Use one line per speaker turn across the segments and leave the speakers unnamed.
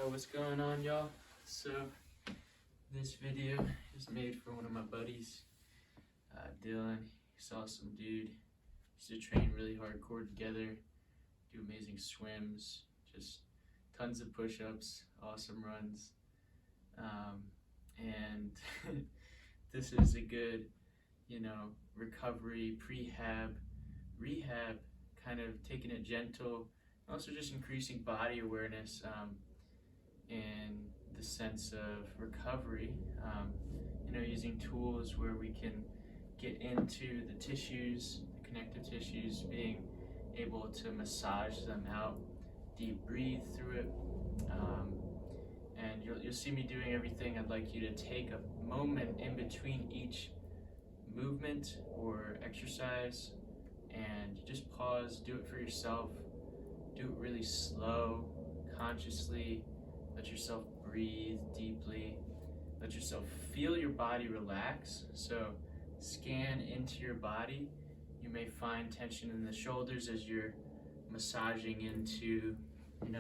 What's going on, y'all? So this video is made for one of my buddies, Dylan. He's an awesome dude. Used to train really hardcore together, do amazing swims, just tons of push-ups, awesome runs, and this is a good, recovery, rehab, kind of taking it gentle, also just increasing body awareness in the sense of recovery, using tools where we can get into the tissues, the connective tissues, being able to massage them out, deep breathe through it, and you'll see me doing everything. I'd like you to take a moment in between each movement or exercise and just pause, do it for yourself, do it really slow, consciously, let yourself breathe deeply, let yourself feel your body relax. So scan into your body. You may find tension in the shoulders as you're massaging into,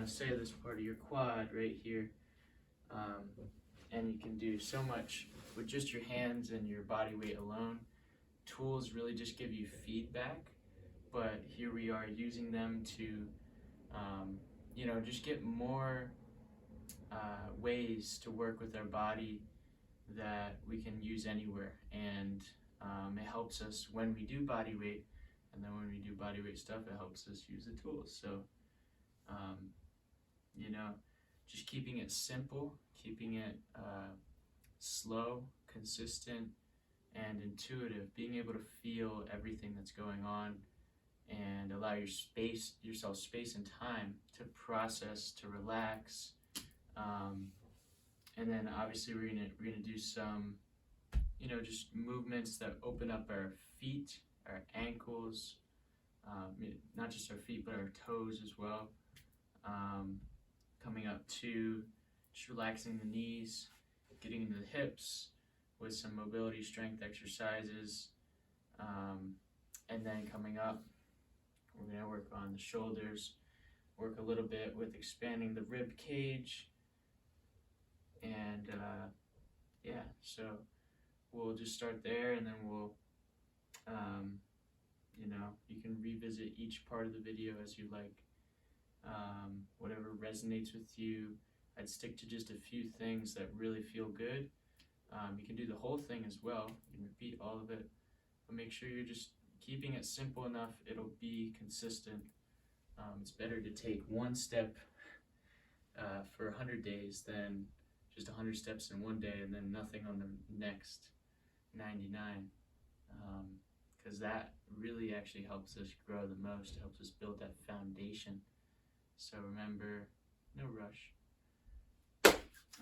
say this part of your quad right here. And you can do so much with just your hands and your body weight alone. Tools really just give you feedback, but here we are using them to, just get more ways to work with our body that we can use anywhere. And it helps us when we do body weight, and then when we do body weight stuff, it helps us use the tools. So, just keeping it simple, keeping it slow, consistent, and intuitive, being able to feel everything that's going on and allow yourself space and time to process, to relax. And then obviously we're gonna do some, just movements that open up our feet, our ankles, not just our feet, but our toes as well. Coming up to just relaxing the knees, getting into the hips with some mobility strength exercises. And then coming up, we're gonna work on the shoulders, work a little bit with expanding the rib cage. And so we'll just start there, and then we'll, you can revisit each part of the video as you like, whatever resonates with you. I'd stick to just a few things that really feel good. You can do the whole thing as well. You can repeat all of it, but make sure you're just keeping it simple enough. It'll be consistent. It's better to take one step for 100 days than just 100 steps in one day and then nothing on the next 99, because that really actually helps us grow the most, helps us build that foundation. So remember, no rush.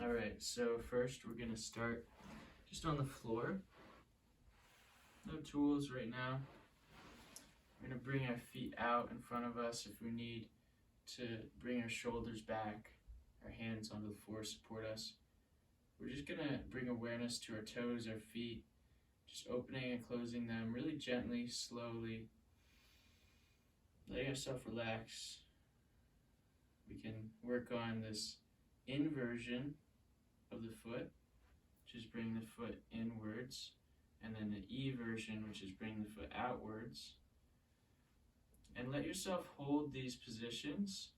All right, so first we're gonna start just on the floor. No tools right now. We're gonna bring our feet out in front of us if we need to bring our shoulders back, our hands onto the floor, support us. We're just gonna bring awareness to our toes, our feet, just opening and closing them really gently, slowly, letting ourselves relax. We can work on this inversion of the foot, which is bringing the foot inwards, and then the eversion, which is bringing the foot outwards. And let yourself hold these positions,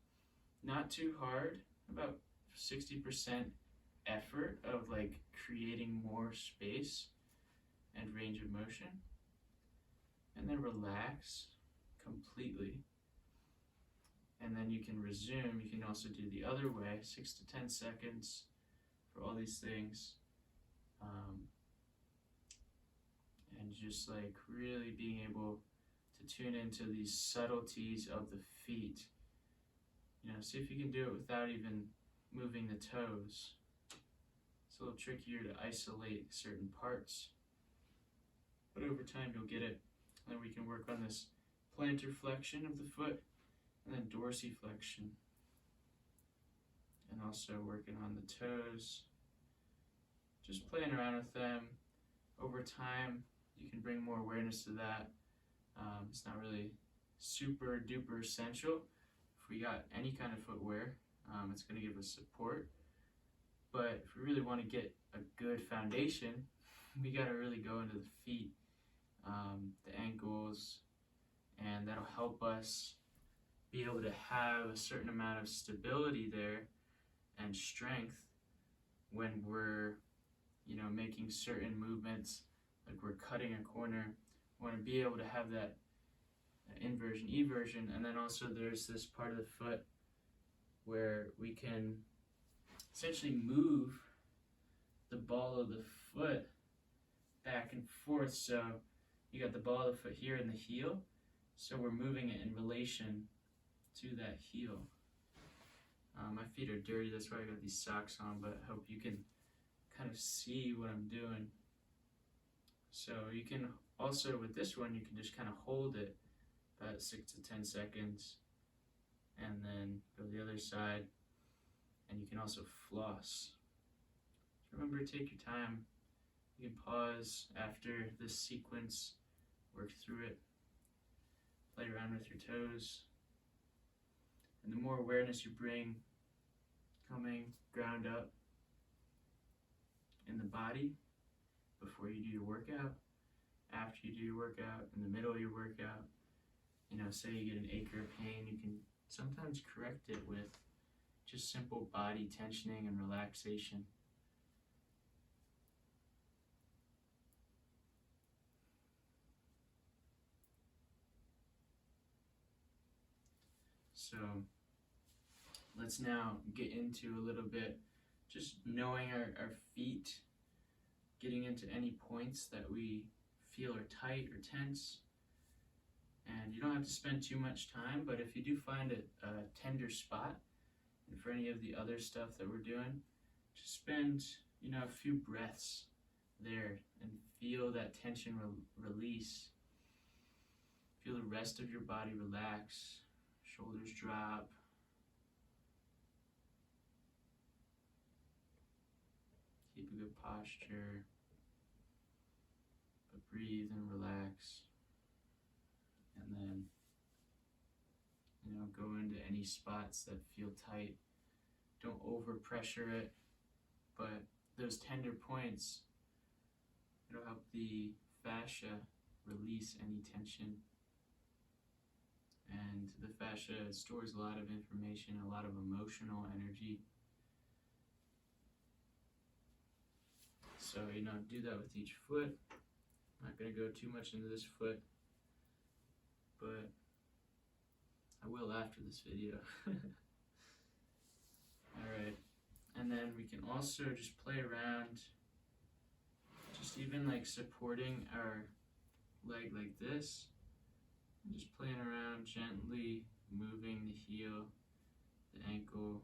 not too hard, about 60% effort of creating more space and range of motion, and then relax completely. And then you can resume. You can also do the other way, 6 to 10 seconds for all these things. And just really being able to tune into these subtleties of the feet. See if you can do it without even moving the toes. It's a little trickier to isolate certain parts, but over time you'll get it. And then we can work on this plantar flexion of the foot, and then dorsiflexion, and also working on the toes, just playing around with them. Over time you can bring more awareness to that. It's not really super duper essential if we got any kind of footwear, It's going to give us support. But if we really want to get a good foundation, we got to really go into the feet, the ankles, and that'll help us be able to have a certain amount of stability there and strength when we're, making certain movements, like we're cutting a corner. We want to be able to have that inversion, eversion, and then also there's this part of the foot where we can essentially move the ball of the foot back and forth. So you got the ball of the foot here and the heel, so we're moving it in relation to that heel. My feet are dirty, that's why I got these socks on, but I hope you can kind of see what I'm doing. So you can also, with this one, you can just kind of hold it about 6 to 10 seconds and then go to the other side, and you can also floss. Remember, take your time. You can pause after this sequence, work through it, play around with your toes. And the more awareness you bring, coming ground up in the body before you do your workout, after you do your workout, in the middle of your workout, say you get an ache or a pain, you can sometimes correct it with just simple body tensioning and relaxation. So let's now get into a little bit just knowing our feet, getting into any points that we feel are tight or tense. And you don't have to spend too much time, but if you do find a tender spot, and for any of the other stuff that we're doing, just spend a few breaths there and feel that tension release. Feel the rest of your body relax, shoulders drop. Keep a good posture, but breathe and relax. And then, go into any spots that feel tight. Don't over pressure it, but those tender points, it'll help the fascia release any tension. And the fascia stores a lot of information, a lot of emotional energy. So, do that with each foot. I'm not going to go too much into this foot, but I will after this video. Alright, and then we can also just play around, just even like supporting our leg like this, and just playing around, gently moving the heel, the ankle,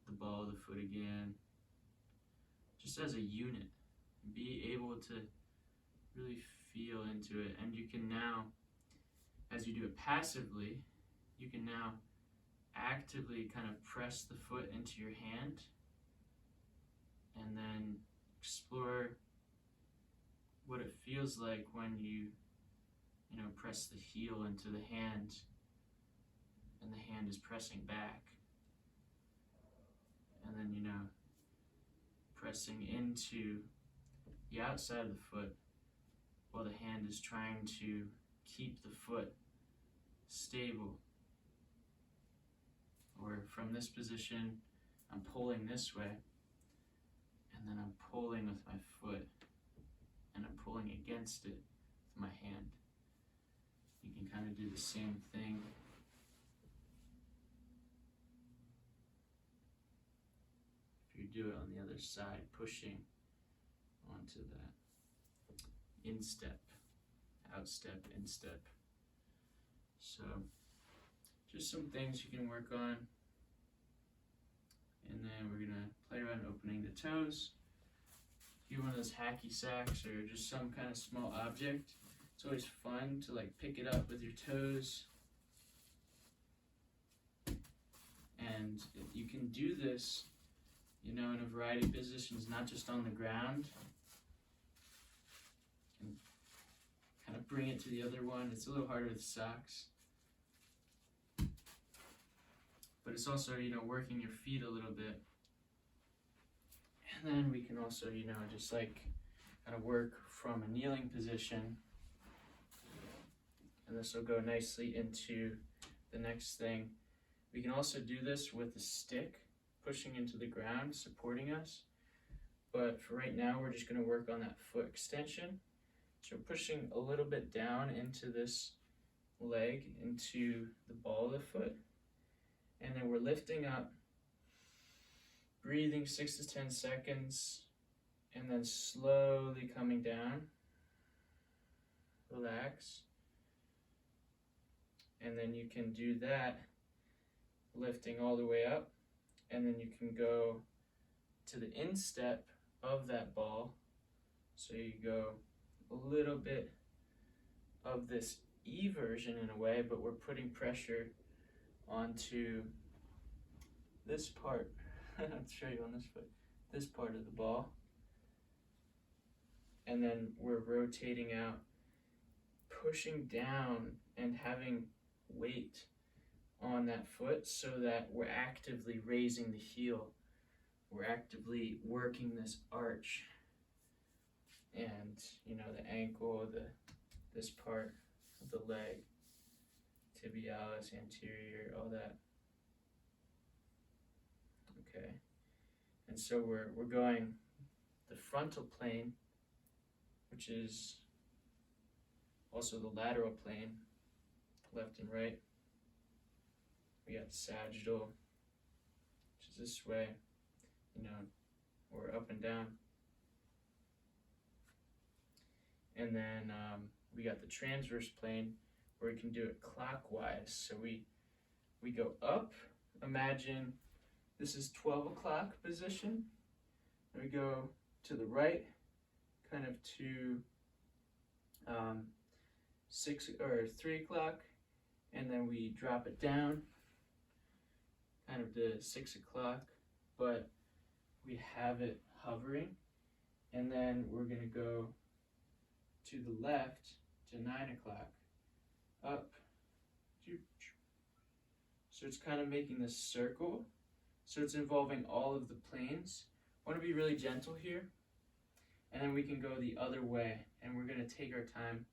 the ball of the foot again, just as a unit. Be able to really feel into it, and you can now, as you do it passively, you can now actively kind of press the foot into your hand and then explore what it feels like when you press the heel into the hand and the hand is pressing back, and then pressing into the outside of the foot while the hand is trying to keep the foot stable. Or from this position, I'm pulling this way, and then I'm pulling with my foot, and I'm pulling against it with my hand. You can kind of do the same thing. If you do it on the other side, pushing onto that instep, outstep, instep. So just some things you can work on. And then we're gonna play around opening the toes. If you want those hacky sacks or just some kind of small object, it's always fun to like pick it up with your toes. And you can do this, in a variety of positions, not just on the ground. You can kind of bring it to the other one. It's a little harder with socks. it's also, working your feet a little bit. And then we can also, just like kind of work from a kneeling position. And this will go nicely into the next thing. We can also do this with a stick pushing into the ground, supporting us. But for right now, we're just going to work on that foot extension. So we're pushing a little bit down into this leg, into the ball of the foot. And then we're lifting up, breathing 6 to 10 seconds, and then slowly coming down. Relax. And then you can do that, lifting all the way up, and then you can go to the instep of that ball. So you go a little bit of this E version in a way, but we're putting pressure onto this part. I'll show you on this foot, this part of the ball. And then we're rotating out, pushing down and having weight on that foot so that we're actively raising the heel. We're actively working this arch and, the ankle, this part of the leg, tibialis, anterior, all that. Okay. And so we're going the frontal plane, which is also the lateral plane, left and right. We got sagittal, which is this way, or up and down. And then we got the transverse plane, where we can do it clockwise. So we go up, imagine this is 12 o'clock position, and we go to the right, kind of to 3 o'clock, and then we drop it down, kind of to 6 o'clock, but we have it hovering, and then we're going to go to the left to 9 o'clock, up. So it's kind of making this circle. So it's involving all of the planes. I want to be really gentle here. And then we can go the other way, and we're going to take our time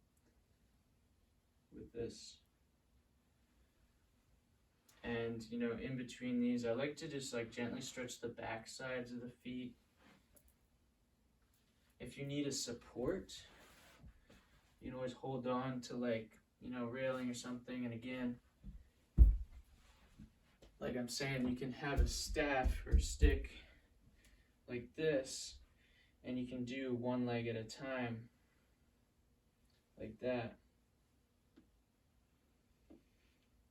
with this. And, in between these, I like to just gently stretch the back sides of the feet. If you need a support, you can always hold on to railing or something. And again, like I'm saying, you can have a staff or stick like this, and you can do one leg at a time, like that.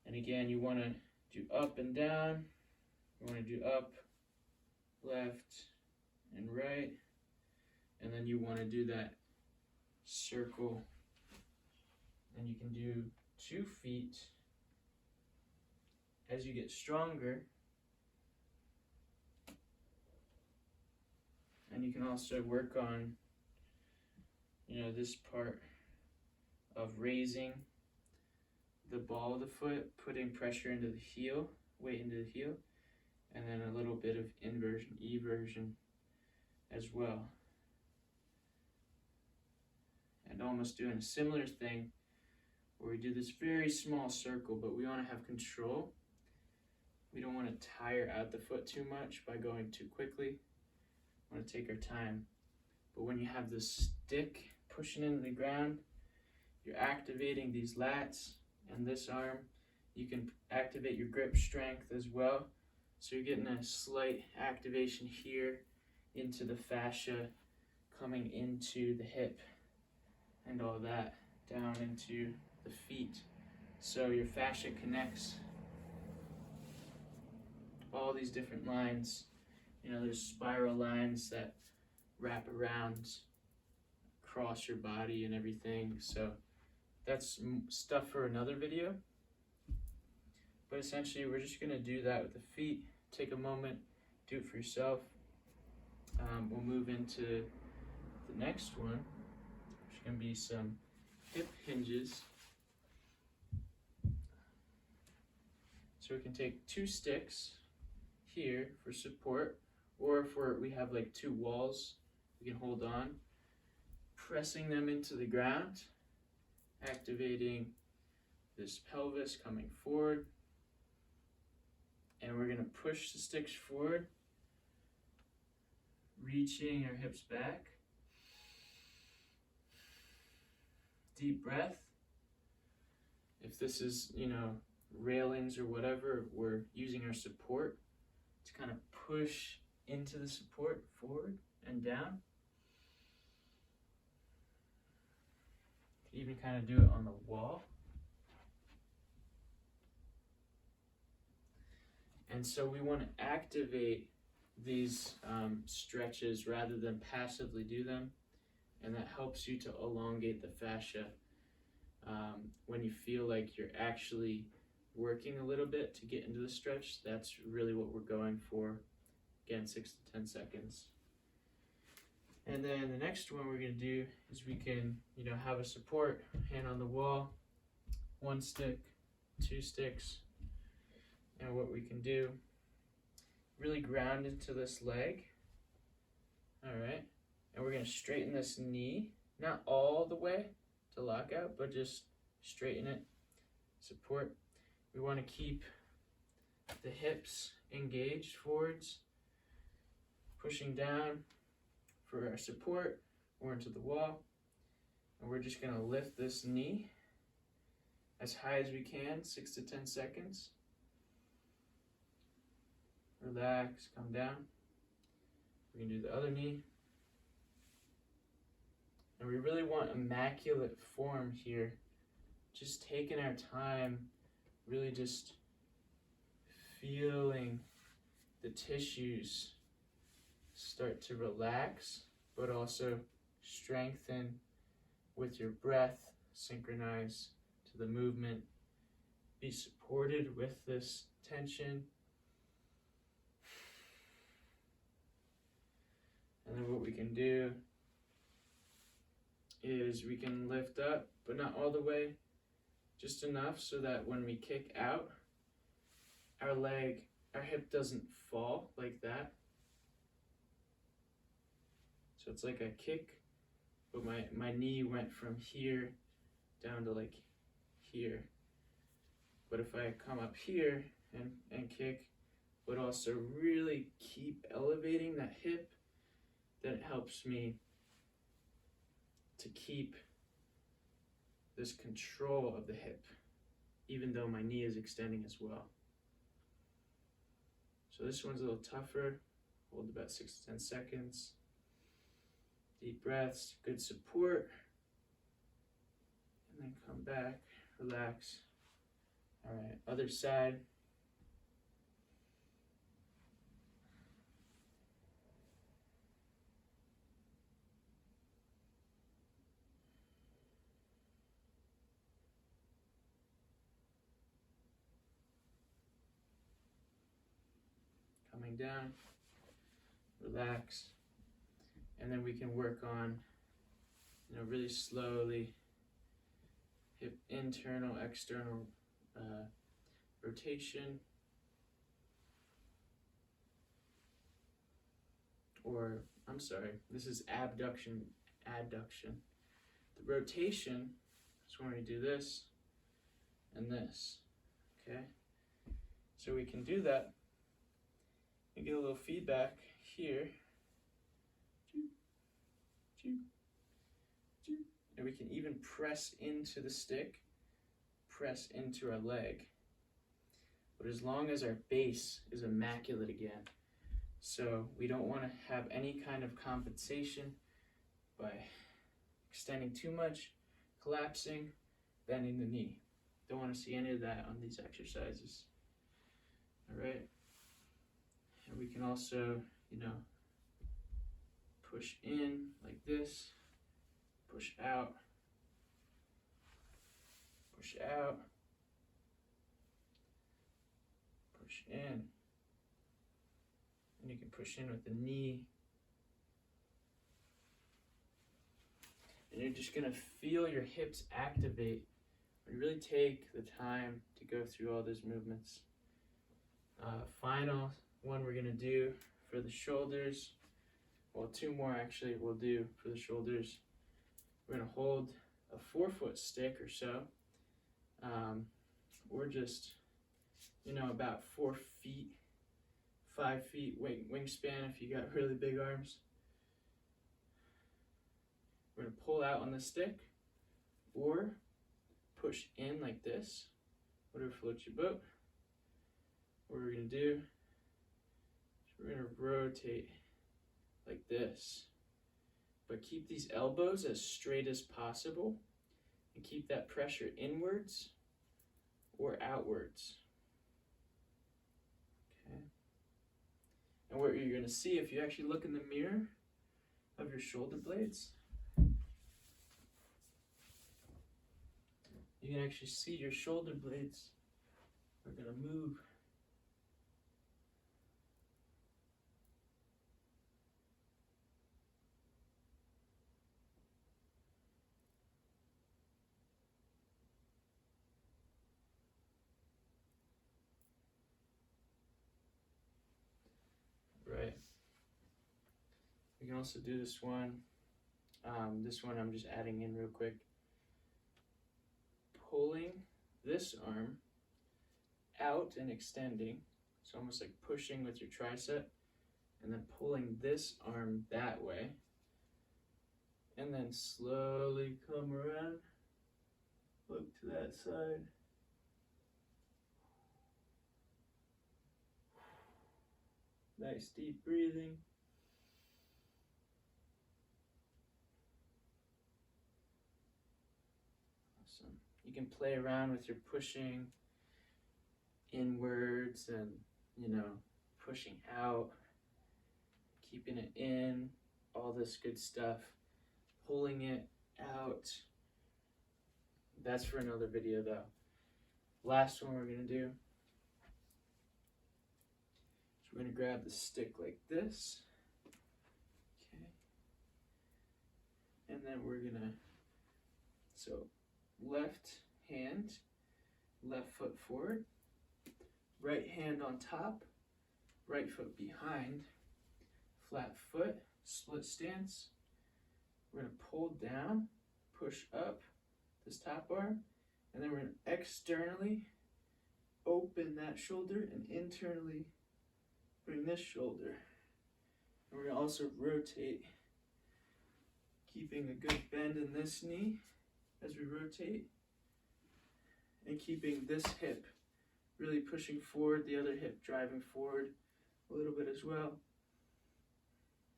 And again, you want to do up and down. You want to do up, left, and right. And then you want to do that circle. And you can do 2 feet. As you get stronger, and you can also work on, this part of raising the ball of the foot, putting pressure into the heel, weight into the heel, and then a little bit of inversion, eversion as well. And almost doing a similar thing where we do this very small circle, but we want to have control. We don't want to tire out the foot too much by going too quickly. We want to take our time. But when you have the stick pushing into the ground, you're activating these lats and this arm. You can activate your grip strength as well. So you're getting a slight activation here into the fascia, coming into the hip and all that, down into the feet. So your fascia connects all these different lines. There's spiral lines that wrap around across your body and everything. So that's stuff for another video. But essentially, we're just going to do that with the feet. Take a moment, do it for yourself. We'll move into the next one, which is going to be some hip hinges. So we can take 2 sticks here for support, or if we have like 2 walls, we can hold on, pressing them into the ground, activating this pelvis coming forward, and we're going to push the sticks forward, reaching our hips back. Deep breath. If this is, railings or whatever, we're using our support to kind of push into the support forward and down. You can even kind of do it on the wall. And so we want to activate these stretches rather than passively do them, and that helps you to elongate the fascia when you feel like you're actually working a little bit to get into the stretch. That's really what we're going for. Again, 6 to 10 seconds. And then the next one we're going to do is we can, have a support, hand on the wall, 1 stick, 2 sticks, and what we can do, really ground into this leg. All right, and we're going to straighten this knee, not all the way to lock out, but just straighten it, support. We want to keep the hips engaged forwards, pushing down for our support or into the wall. And we're just going to lift this knee as high as we can, 6 to 10 seconds. Relax, come down. We can do the other knee. And we really want immaculate form here. Just taking our time, really just feeling the tissues start to relax, but also strengthen with your breath, synchronize to the movement, be supported with this tension. And then what we can do is we can lift up, but not all the way, just enough so that when we kick out, our hip doesn't fall like that. So it's like a kick, but my knee went from here down to like here. But if I come up here and kick, but also really keep elevating that hip, then it helps me to keep this control of the hip, even though my knee is extending as well. So this one's a little tougher. Hold about 6 to 10 seconds. Deep breaths, good support. And then come back, relax. All right, other side. Coming down, relax, and then we can work on, really slowly, hip internal, external rotation, or I'm sorry, this is abduction, adduction. The rotation is when we do this and this, okay? So we can do that and get a little feedback here. And we can even press into the stick, press into our leg. But as long as our base is immaculate again, so we don't want to have any kind of compensation by extending too much, collapsing, bending the knee. Don't want to see any of that on these exercises. All right. And we can also, push in like this, push out, push out, push in. And you can push in with the knee. And you're just going to feel your hips activate. You really take the time to go through all those movements. Final one we're gonna do for the shoulders, well, two more actually we'll do for the shoulders. We're gonna hold a 4-foot stick or so, or just, about 4 feet, 5 feet wingspan if you got really big arms. We're gonna pull out on the stick or push in like this, whatever floats your boat. What we're gonna do is we're gonna rotate like this, but keep these elbows as straight as possible and keep that pressure inwards or outwards. Okay. And what you're gonna see if you actually look in the mirror of your shoulder blades, you can actually see your shoulder blades are gonna move. Right. We can also do this one. This one I'm just adding in real quick. Pulling this arm out and extending, so almost like pushing with your tricep, and then pulling this arm that way, and then slowly come around, look to that side. Nice deep breathing. Awesome. You can play around with your pushing inwards and, pushing out, keeping it in, all this good stuff, pulling it out. That's for another video though. Last one we're gonna do. We're going to grab the stick like this, okay, and then we're going to, so left hand, left foot forward, right hand on top, right foot behind, flat foot, split stance. We're going to pull down, push up this top arm, and then we're going to externally open that shoulder and internally bring this shoulder. And we're going to also rotate, keeping a good bend in this knee as we rotate, and keeping this hip really pushing forward, the other hip driving forward a little bit as well,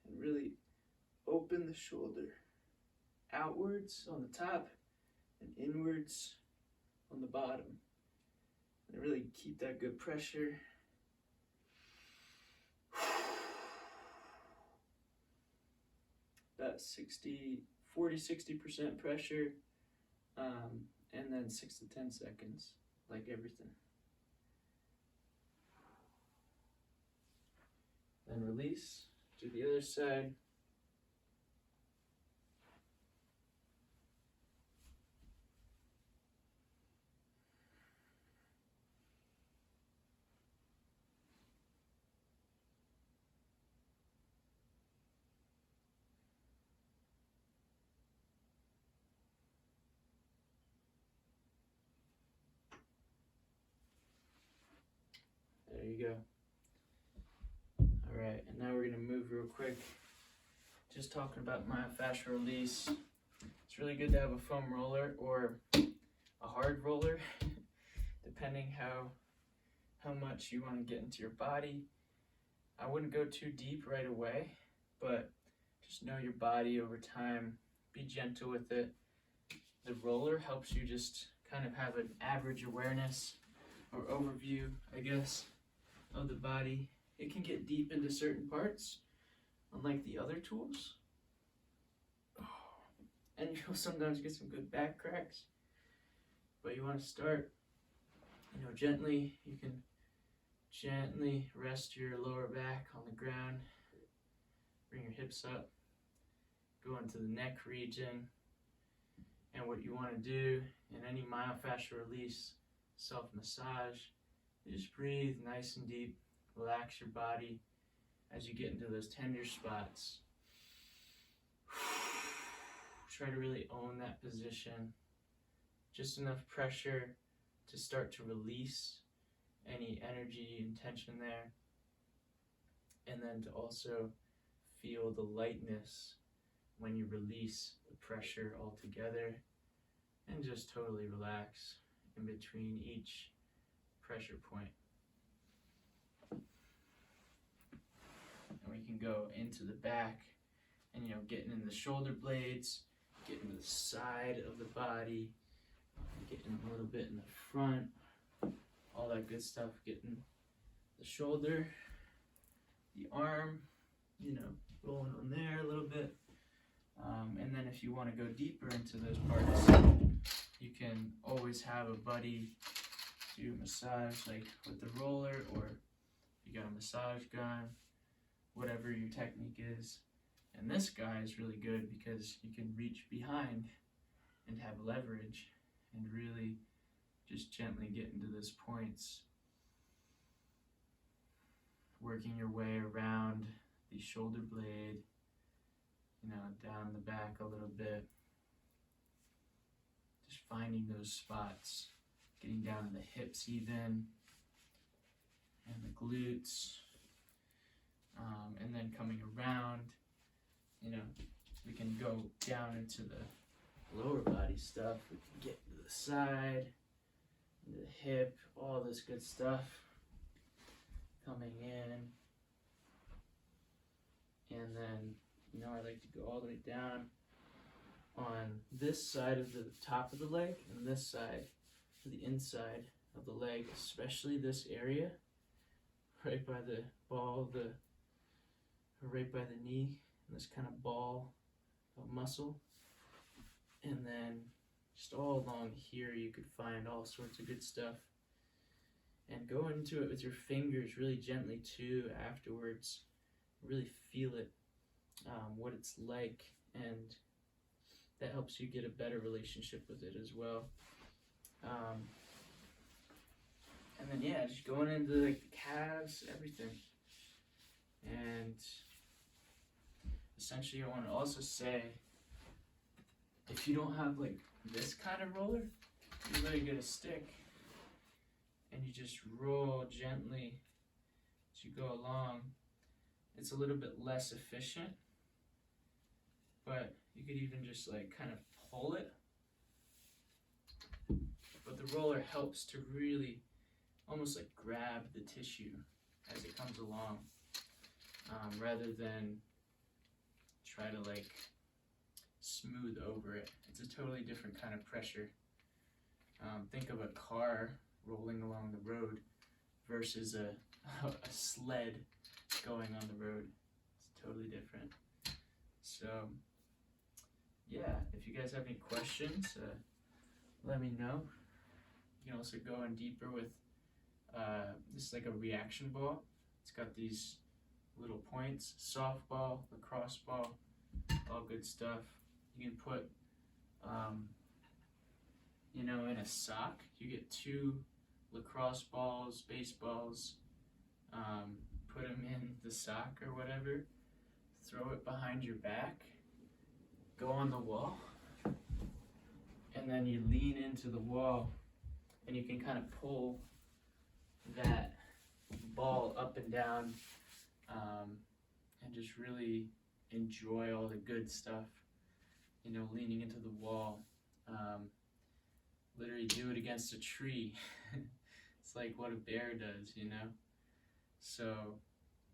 and really open the shoulder outwards on the top and inwards on the bottom, and really keep that good pressure. About 40-60% pressure, and then 6 to 10 seconds, like everything. Then release to the other side. There you go. All right, and now we're gonna move real quick. Just talking about myofascial release. It's really good to have a foam roller or a hard roller, depending how much you want to get into your body. I wouldn't go too deep right away, but just know your body over time. Be gentle with it. The roller helps you just kind of have an average awareness or overview, I guess, of the body. It can get deep into certain parts, unlike the other tools. And you'll sometimes get some good back cracks. But you want to start, gently. You can gently rest your lower back on the ground. Bring your hips up. Go into the neck region. And what you want to do in any myofascial release self-massage Just breathe nice and deep. Relax your body as you get into those tender spots. Try to really own that position. Just enough pressure to start to release any energy and tension there. And then to also feel the lightness when you release the pressure altogether. And just totally relax in between each pressure point. And we can go into the back and, you know, getting in the shoulder blades, getting to the side of the body, getting a little bit in the front, all that good stuff, getting the shoulder, the arm, you know, rolling on there a little bit. And then if you want to go deeper into those parts, you can always have a buddy do a massage, like with the roller, or you got a massage gun, whatever your technique is. And this guy is really good because you can reach behind and have leverage and really just gently get into those points, working your way around the shoulder blade, you know, down the back a little bit, just finding those spots, getting down to the hips even, and the glutes, and then coming around, you know, we can go down into the lower body stuff. We can get to the side, into the hip, all this good stuff coming in. And then, you know, I like to go all the way down on this side of the top of the leg and this side to the inside of the leg, especially this area, right by the ball, right by the knee, this kind of ball of muscle. And then just all along here you could find all sorts of good stuff. And go into it with your fingers really gently too afterwards. Really feel it, what it's like, and that helps you get a better relationship with it as well. And then yeah, just going into like the calves, everything. And essentially I want to also say, if you don't have like this kind of roller, you really get a stick and you just roll gently as you go along. It's a little bit less efficient, but you could even just like kind of pull it. But the roller helps to really almost like grab the tissue as it comes along, rather than try to like smooth over it. It's a totally different kind of pressure. Think of a car rolling along the road versus a sled going on the road. It's totally different. So yeah, if you guys have any questions, let me know. You can also go in deeper with this is like a reaction ball. It's got these little points, softball, lacrosse ball, all good stuff. You can put you know, in a sock, you get 2 lacrosse balls, baseballs, put them in the sock or whatever, throw it behind your back, go on the wall, and then you lean into the wall and you can kind of pull that ball up and down, and just really enjoy all the good stuff, you know, leaning into the wall. Literally do it against a tree. It's like what a bear does, you know? So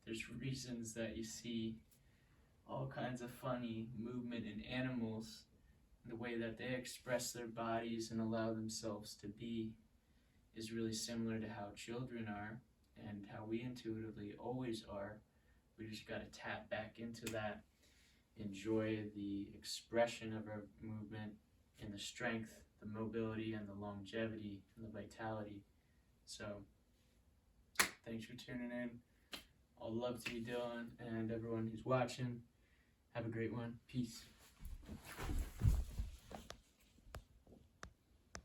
there's reasons that you see all kinds of funny movement in animals. The way that they express their bodies and allow themselves to be is really similar to how children are and how we intuitively always are. We just got to tap back into that, enjoy the expression of our movement and the strength, the mobility and the longevity and the vitality. So thanks for tuning in. All love to you, Dylan, and everyone who's watching. Have a great one. Peace.